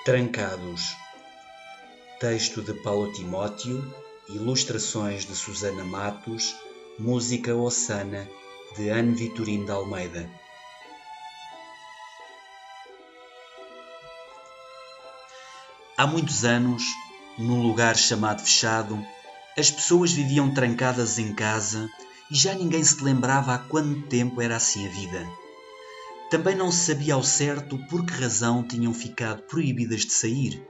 Trancados. Texto de Paulo Timóteo, ilustrações de Susana Matos, música Ossana, de Ana Vitorino de Almeida. Há muitos anos, num lugar chamado Fechado, as pessoas viviam trancadas em casa e já ninguém se lembrava há quanto tempo era assim a vida. Também não se sabia ao certo por que razão tinham ficado proibidas de sair.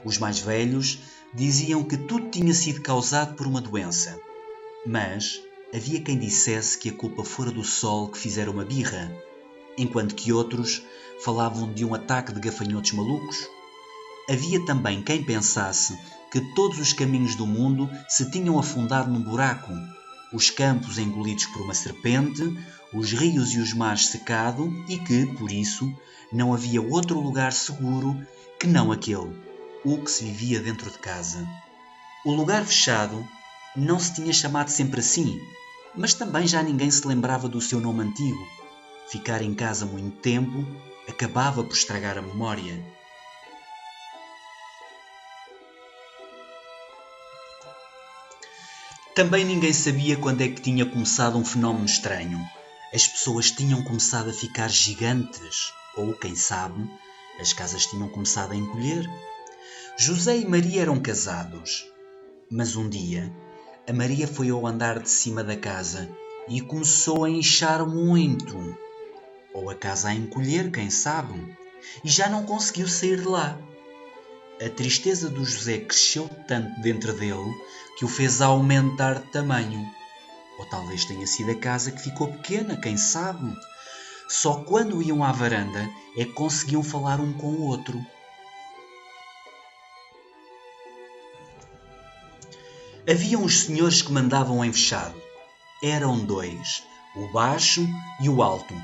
Os mais velhos diziam que tudo tinha sido causado por uma doença, mas havia quem dissesse que a culpa fora do sol que fizera uma birra, enquanto que outros falavam de um ataque de gafanhotos malucos. Havia também quem pensasse que todos os caminhos do mundo se tinham afundado num buraco, os campos engolidos por uma serpente, os rios e os mares secado e que, por isso, não havia outro lugar seguro que não aquele, o que se vivia dentro de casa. O lugar fechado não se tinha chamado sempre assim, mas também já ninguém se lembrava do seu nome antigo. Ficar em casa muito tempo acabava por estragar a memória. Também ninguém sabia quando é que tinha começado um fenómeno estranho. As pessoas tinham começado a ficar gigantes, ou, quem sabe, as casas tinham começado a encolher. José e Maria eram casados, mas um dia a Maria foi ao andar de cima da casa e começou a inchar muito, ou a casa a encolher, quem sabe, e já não conseguiu sair de lá. A tristeza do José cresceu tanto dentro dele que o fez aumentar de tamanho. Ou talvez tenha sido a casa que ficou pequena, quem sabe? Só quando iam à varanda é que conseguiam falar um com o outro. Havia uns senhores que mandavam em Fechado. Eram dois, o baixo e o alto,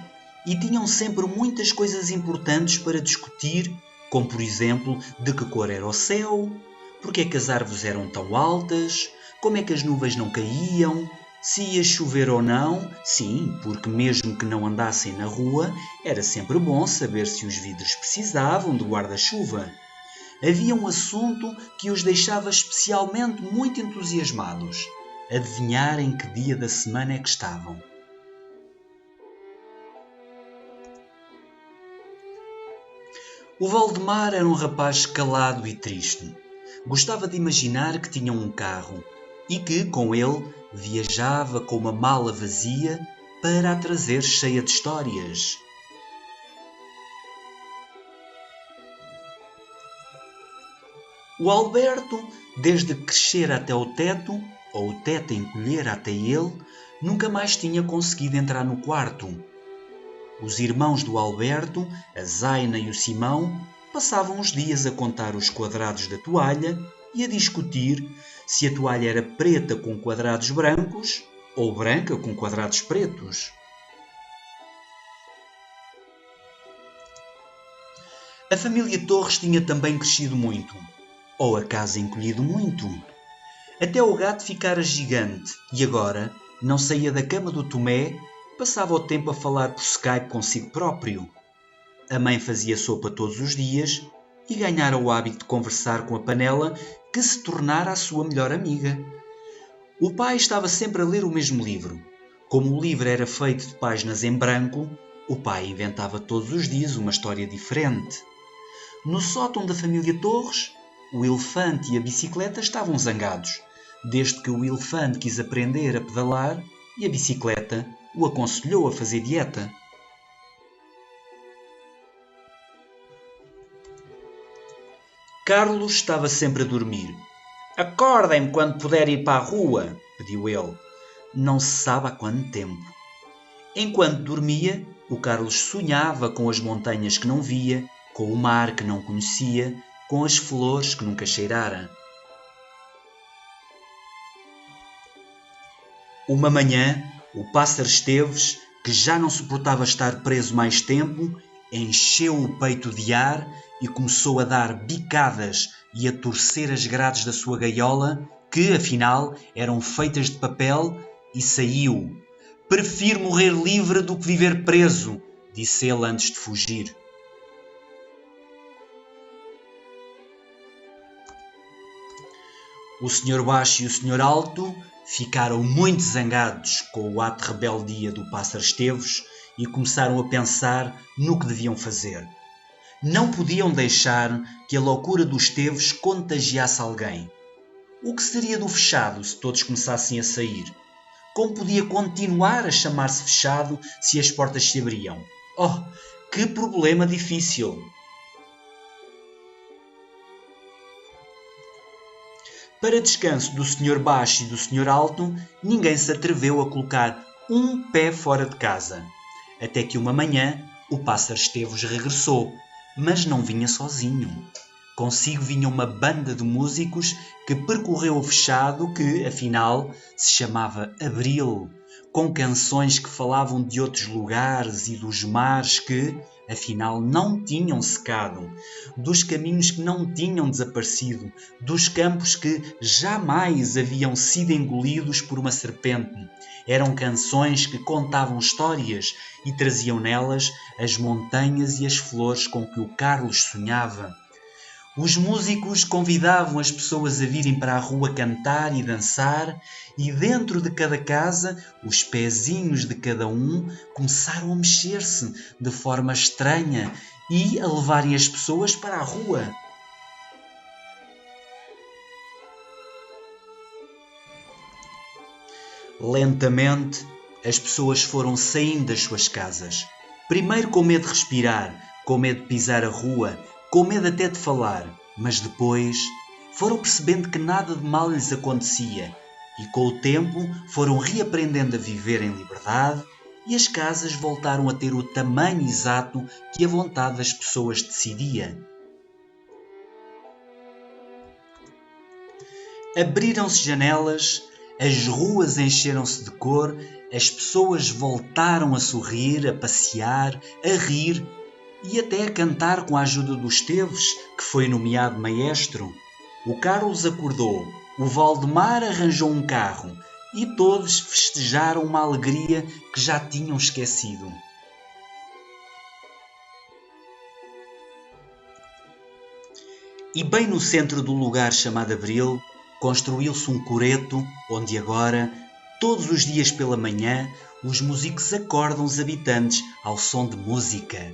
e tinham sempre muitas coisas importantes para discutir, como por exemplo, de que cor era o céu, porque é que as árvores eram tão altas, como é que as nuvens não caíam, se ia chover ou não. Sim, porque mesmo que não andassem na rua, era sempre bom saber se os vidros precisavam de guarda-chuva. Havia um assunto que os deixava especialmente muito entusiasmados: adivinhar em que dia da semana é que estavam. O Valdemar era um rapaz calado e triste. Gostava de imaginar que tinha um carro e que, com ele, viajava com uma mala vazia para a trazer cheia de histórias. O Alberto, desde crescer até o teto, ou o teto encolher até ele, nunca mais tinha conseguido entrar no quarto. Os irmãos do Alberto, a Zaina e o Simão, passavam os dias a contar os quadrados da toalha e a discutir se a toalha era preta com quadrados brancos ou branca com quadrados pretos. A família Torres tinha também crescido muito, ou a casa encolhido muito. Até o gato ficara gigante e agora não saía da cama do Tomé, passava o tempo a falar por Skype consigo próprio. A mãe fazia sopa todos os dias e ganhara o hábito de conversar com a panela, que se tornara a sua melhor amiga. O pai estava sempre a ler o mesmo livro. Como o livro era feito de páginas em branco, o pai inventava todos os dias uma história diferente. No sótão da família Torres, o elefante e a bicicleta estavam zangados, desde que o elefante quis aprender a pedalar e a bicicleta o aconselhou a fazer dieta. Carlos estava sempre a dormir. Acordem-me quando puder ir para a rua, pediu ele. Não se sabe há quanto tempo. Enquanto dormia, o Carlos sonhava com as montanhas que não via, com o mar que não conhecia, com as flores que nunca cheirara. Uma manhã, o pássaro Esteves, que já não suportava estar preso mais tempo, encheu o peito de ar e começou a dar bicadas e a torcer as grades da sua gaiola, que, afinal, eram feitas de papel, e saiu. Prefiro morrer livre do que viver preso, disse ele antes de fugir. O Senhor Baixo e o Senhor Alto ficaram muito zangados com o ato de rebeldia do Pássaro Estevos e começaram a pensar no que deviam fazer. Não podiam deixar que a loucura dos Estevos contagiasse alguém. O que seria do fechado se todos começassem a sair? Como podia continuar a chamar-se fechado se as portas se abriam? Oh, que problema difícil! Para descanso do Senhor Baixo e do Senhor Alto, ninguém se atreveu a colocar um pé fora de casa. Até que uma manhã o Pássaro Estevos regressou, mas não vinha sozinho. Consigo vinha uma banda de músicos que percorreu o fechado que, afinal, se chamava Abril, com canções que falavam de outros lugares e dos mares que, afinal, não tinham secado, dos caminhos que não tinham desaparecido, dos campos que jamais haviam sido engolidos por uma serpente. Eram canções que contavam histórias e traziam nelas as montanhas e as flores com que o Carlos sonhava. Os músicos convidavam as pessoas a virem para a rua cantar e dançar, e dentro de cada casa, os pezinhos de cada um começaram a mexer-se de forma estranha e a levarem as pessoas para a rua. Lentamente, as pessoas foram saindo das suas casas. Primeiro com medo de respirar, com medo de pisar a rua, com medo até de falar, mas depois foram percebendo que nada de mal lhes acontecia e com o tempo foram reaprendendo a viver em liberdade e as casas voltaram a ter o tamanho exato que a vontade das pessoas decidia. Abriram-se janelas, as ruas encheram-se de cor, as pessoas voltaram a sorrir, a passear, a rir e até a cantar com a ajuda do Esteves, que foi nomeado maestro. O Carlos acordou, o Valdemar arranjou um carro e todos festejaram uma alegria que já tinham esquecido. E bem no centro do lugar chamado Abril, construiu-se um coreto onde agora, todos os dias pela manhã, os músicos acordam os habitantes ao som de música.